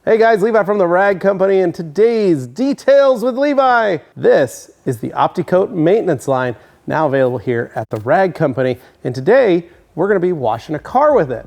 Hey guys, Levi from the Rag Company, and today's Details with Levi. This is the Opti-Coat Maintenance line, now available here at the Rag Company. And today, we're gonna be washing a car with it.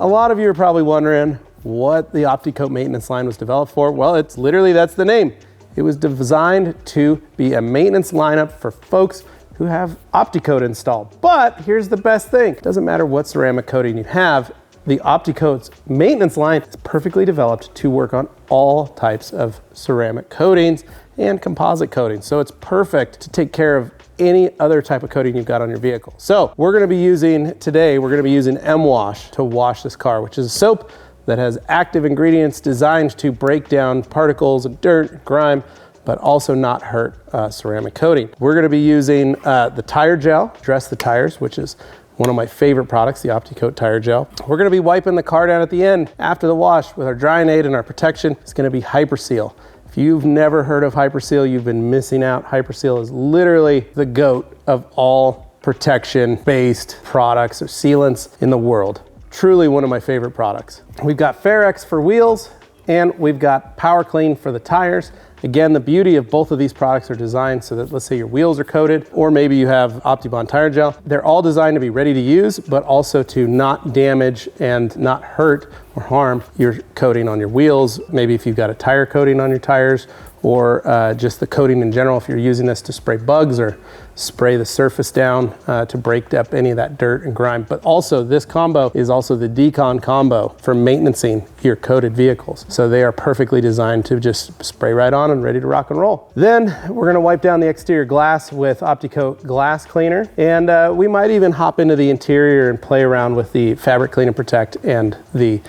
A lot of you are probably wondering what the Opti-Coat Maintenance line was developed for. Well, it's literally, that's the name. It was designed to be a maintenance lineup for folks who have Opti-Coat installed. But here's the best thing. It doesn't matter what ceramic coating you have, the Opti-Coat's maintenance line is perfectly developed to work on all types of ceramic coatings and composite coatings. So it's perfect to take care of any other type of coating you've got on your vehicle. So we're gonna be using, today, we're gonna be using M-Wash to wash this car, which is a soap that has active ingredients designed to break down particles of dirt, grime, but also not hurt ceramic coating. We're gonna be using the tire gel, dress the tires, which is one of my favorite products, the Opti-Coat tire gel. We're gonna be wiping the car down at the end after the wash with our drying aid and our protection. It's gonna be HyperSeal. If you've never heard of HyperSeal, you've been missing out. HyperSeal is literally the GOAT of all protection-based products or sealants in the world. Truly one of my favorite products. We've got Ferrex for wheels, and we've got Power Clean for the tires. Again, the beauty of both of these products are designed so that, let's say your wheels are coated, or maybe you have OptiBond tire gel. They're all designed to be ready to use, but also to not damage and not hurt or harm your coating on your wheels. Maybe if you've got a tire coating on your tires, or just the coating in general, if you're using this to spray bugs or spray the surface down to break up any of that dirt and grime. But also this combo is also the decon combo for maintaining your coated vehicles. So they are perfectly designed to just spray right on and ready to rock and roll. Then we're gonna wipe down the exterior glass with Opti-Coat Glass Cleaner. And we might even hop into the interior and play around with the Fabric Clean and Protect and the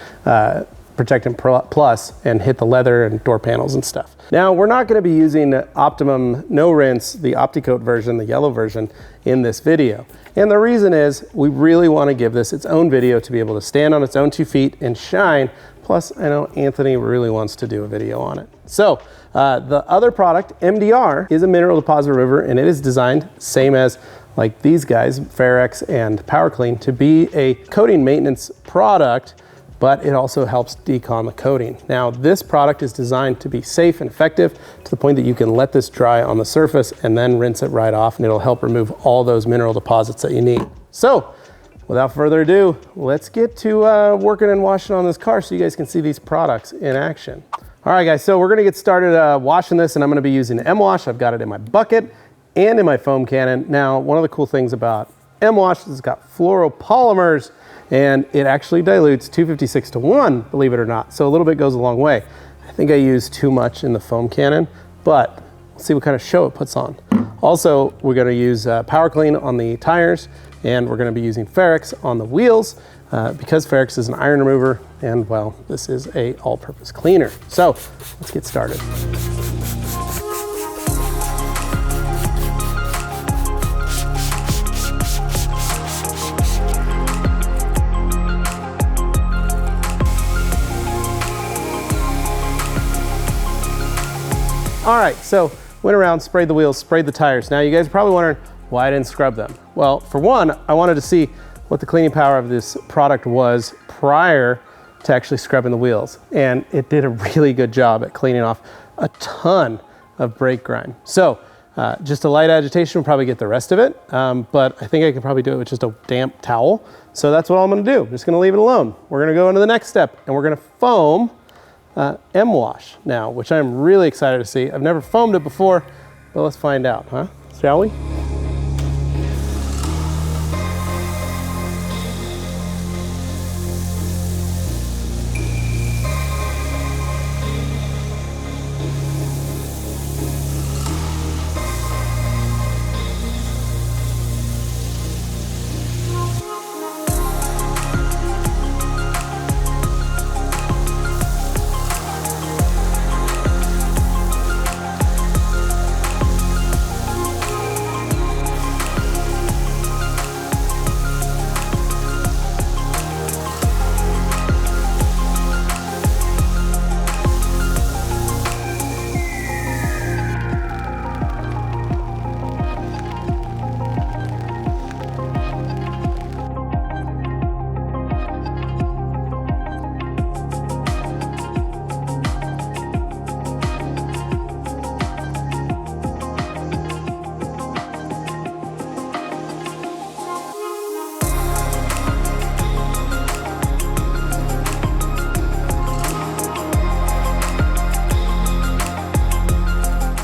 Protectant Plus and hit the leather and door panels and stuff. Now, we're not gonna be using Optimum No-RINSE, the Opti-Coat version, the yellow version, in this video. And the reason is we really wanna give this its own video to be able to stand on its own 2 feet and shine. Plus, I know Anthony really wants to do a video on it. So, the other product, MDR, is a mineral deposit remover, and it is designed same as like these guys, Ferrex and Power Clean, to be a coating maintenance product, but it also helps decon the coating. Now, this product is designed to be safe and effective to the point that you can let this dry on the surface and then rinse it right off, and it'll help remove all those mineral deposits that you need. So, without further ado, let's get to working and washing on this car so you guys can see these products in action. All right, guys, so we're gonna get started washing this, and I'm gonna be using M-Wash. I've got it in my bucket and in my foam cannon. Now, one of the cool things about M-Wash is it's got fluoropolymers, and it actually dilutes 256 to 1, believe it or not. So a little bit goes a long way. I think I used too much in the foam cannon, but let's see what kind of show it puts on. Also, we're gonna use Power Clean on the tires, and we're gonna be using Ferrex on the wheels because Ferrex is an iron remover, and well, this is a all-purpose cleaner. So let's get started. All right, so went around, sprayed the wheels, sprayed the tires. Now you guys are probably wondering why I didn't scrub them. Well, for one, I wanted to see what the cleaning power of this product was prior to actually scrubbing the wheels. And it did a really good job at cleaning off a ton of brake grime. So just a light agitation will probably get the rest of it. But I think I could probably do it with just a damp towel. So that's what I'm gonna do. I'm just gonna leave it alone. We're gonna go into the next step, and we're gonna foam M-Wash now, which I'm really excited to see. I've never foamed it before, but let's find out, huh? Shall we?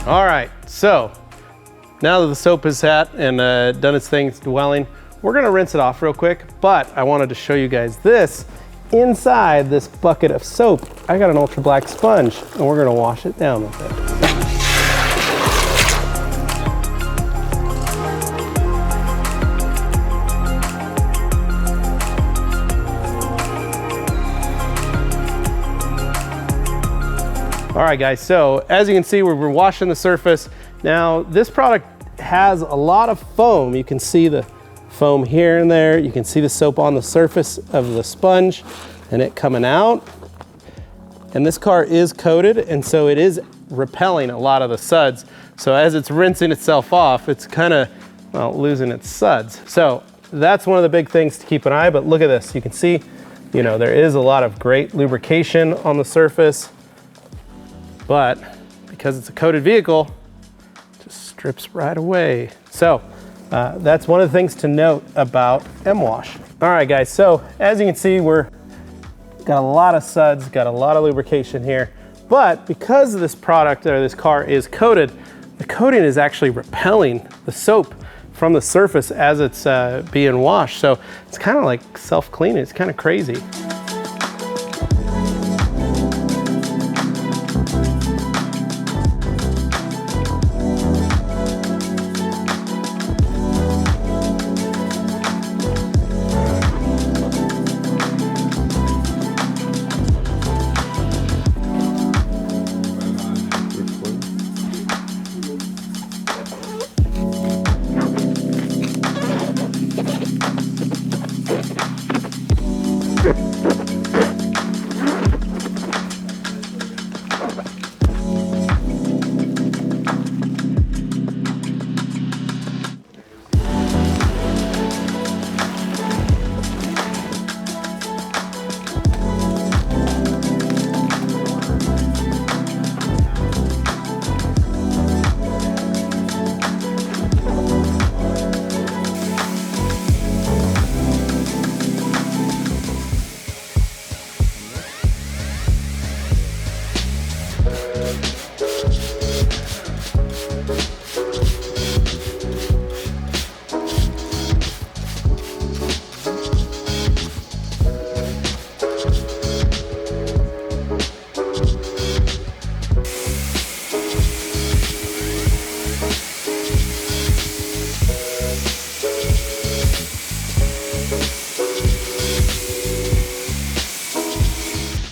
All right, so now that the soap is sat and done its thing, it's dwelling, we're gonna rinse it off real quick, but I wanted to show you guys this. Inside this bucket of soap, I got an ultra black sponge, and we're gonna wash it down with it. All right guys, so as you can see, we're washing the surface. Now this product has a lot of foam. You can see the foam here and there. You can see the soap on the surface of the sponge and it coming out. And this car is coated, and so it is repelling a lot of the suds. So as it's rinsing itself off, it's kind of, well, losing its suds. So that's one of the big things to keep an eye, but look at this. You can see, you know, there is a lot of great lubrication on the surface. But because it's a coated vehicle, it just strips right away. So that's one of the things to note about M-Wash. All right guys, so as you can see, we're got a lot of suds, got a lot of lubrication here, but because this product or this car is coated, the coating is actually repelling the soap from the surface as it's being washed. So it's kind of like self-cleaning. It's kind of crazy.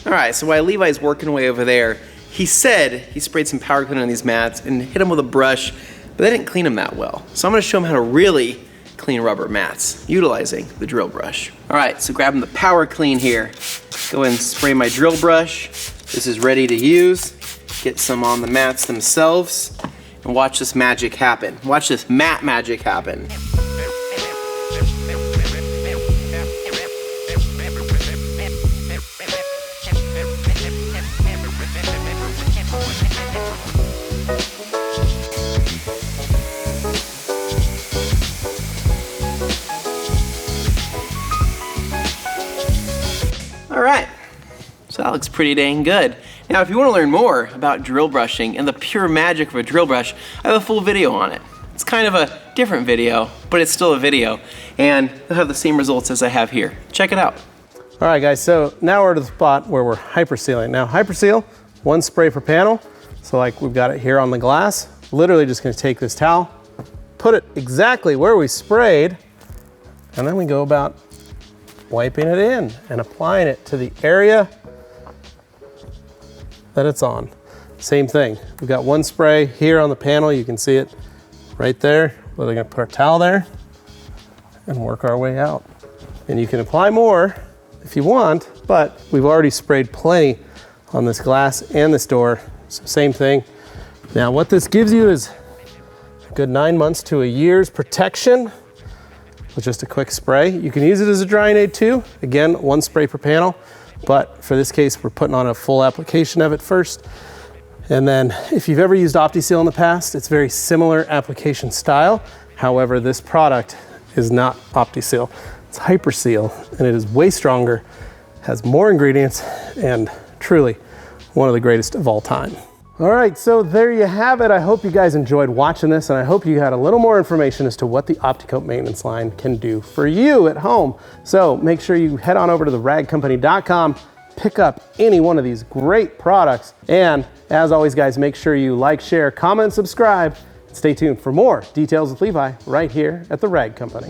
All right, so while Levi's working away over there, he said he sprayed some power cleaner on these mats and hit them with a brush, but they didn't clean them that well. So I'm gonna show him how to really clean rubber mats, utilizing the drill brush. All right, so grabbing the power clean here, go ahead and spray my drill brush. This is ready to use. Get some on the mats themselves, and watch this magic happen. Watch this mat magic happen. All right, so that looks pretty dang good. Now, if you want to learn more about drill brushing and the pure magic of a drill brush, I have a full video on it. It's kind of a different video, but it's still a video, and it'll have the same results as I have here. Check it out. All right, guys, so now we're at the spot where we're hypersealing. Now, hyperseal, one spray per panel. So like we've got it here on the glass. Literally just gonna take this towel, put it exactly where we sprayed, and then we go about wiping it in and applying it to the area that it's on. Same thing, we've got one spray here on the panel. You can see it right there. We're gonna put our towel there and work our way out. And you can apply more if you want, but we've already sprayed plenty on this glass and this door. So same thing. Now what this gives you is a good 9 months to a year's protection with just a quick spray. You can use it as a drying aid too. Again, one spray per panel, but for this case, we're putting on a full application of it first. And then if you've ever used Opti-Seal in the past, it's very similar application style. However, this product is not Opti-Seal. It's HyperSeal, and it is way stronger, has more ingredients, and truly one of the greatest of all time. All right, so there you have it. I hope you guys enjoyed watching this, and I hope you had a little more information as to what the Opti-Coat maintenance line can do for you at home. So make sure you head on over to theragcompany.com, pick up any one of these great products, and as always, guys, make sure you like, share, comment, subscribe. Stay tuned for more Details with Levi right here at The Rag Company.